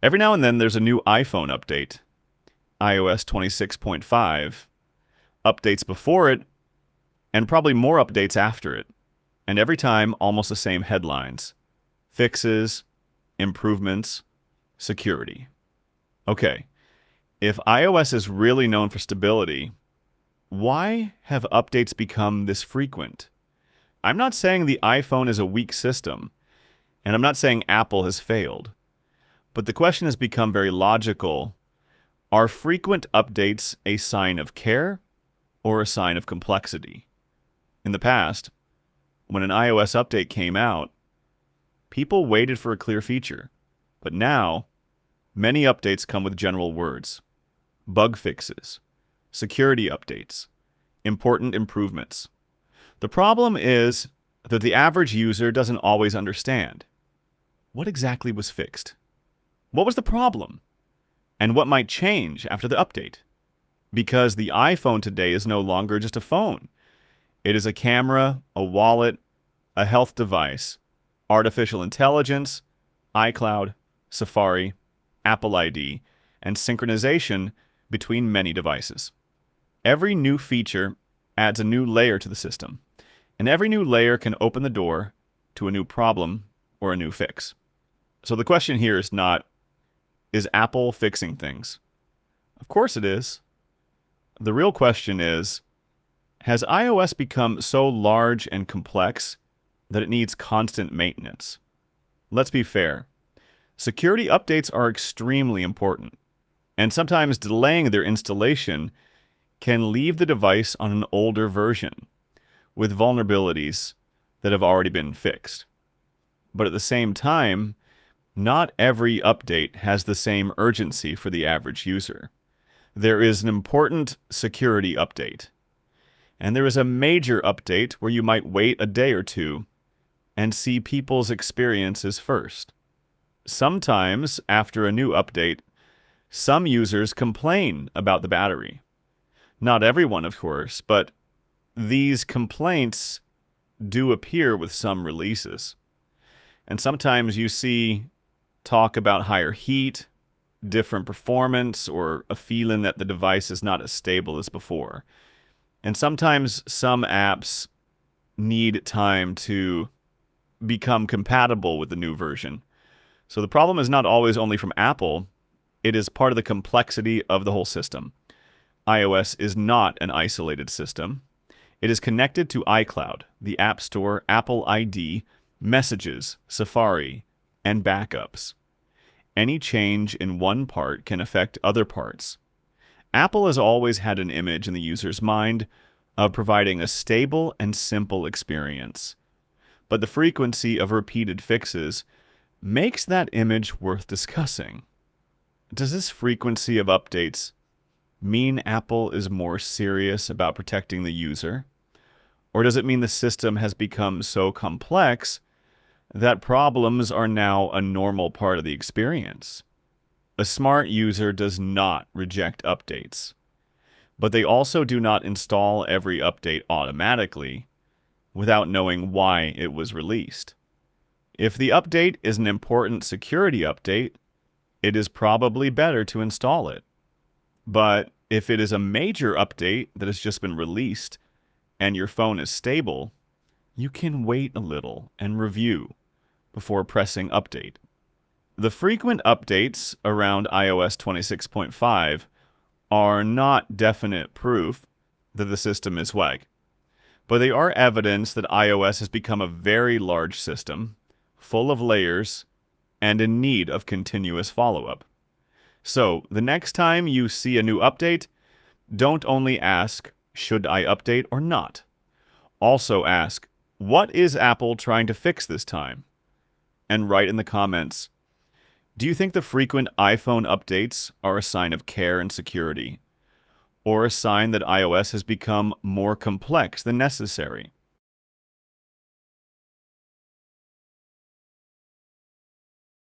Every now and then there's a new iPhone update, iOS 26.5, updates before it, and probably more updates after it. And every time, almost the same headlines: fixes, improvements, security. Okay, if iOS is really known for stability, why have updates become this frequent? I'm not saying the iPhone is a weak system, and I'm not saying Apple has failed. But the question has become very logical. Are frequent updates a sign of care or a sign of complexity? In the past, when an iOS update came out, people waited for a clear feature. But now, many updates come with general words: bug fixes, security updates, important improvements. The problem is that the average user doesn't always understand. What exactly was fixed? What was the problem? And what might change after the update? Because the iPhone today is no longer just a phone. It is a camera, a wallet, a health device, artificial intelligence, iCloud, Safari, Apple ID, and synchronization between many devices. Every new feature adds a new layer to the system, and every new layer can open the door to a new problem or a new fix. So the question here is not, is Apple fixing things? Of course it is. The real question is, has iOS become so large and complex that it needs constant maintenance? Let's be fair. Security updates are extremely important, and sometimes delaying their installation can leave the device on an older version with vulnerabilities that have already been fixed. But at the same time, not every update has the same urgency for the average user. There is an important security update, and there is a major update where you might wait a day or two and see people's experiences first. Sometimes, after a new update, some users complain about the battery. Not everyone, of course, but these complaints do appear with some releases. And sometimes you see talk about higher heat, different performance, or a feeling that the device is not as stable as before. And sometimes some apps need time to become compatible with the new version. So the problem is not always only from Apple. It is part of the complexity of the whole system. iOS is not an isolated system. It is connected to iCloud, the App Store, Apple ID, Messages, Safari, and backups. Any change in one part can affect other parts. Apple has always had an image in the user's mind of providing a stable and simple experience. But the frequency of repeated fixes makes that image worth discussing. Does this frequency of updates mean Apple is more serious about protecting the user? Or does it mean the system has become so complex that problems are now a normal part of the experience? A smart user does not reject updates, but they also do not install every update automatically without knowing why it was released. If the update is an important security update, it is probably better to install it. But if it is a major update that has just been released and your phone is stable, you can wait a little and review before pressing update. The frequent updates around iOS 26.5 are not definite proof that the system is WAG, but they are evidence that iOS has become a very large system, full of layers, and in need of continuous follow-up. So, the next time you see a new update, don't only ask, should I update or not? Also ask, what is Apple trying to fix this time? And write in the comments, do you think the frequent iPhone updates are a sign of care and security, or a sign that iOS has become more complex than necessary?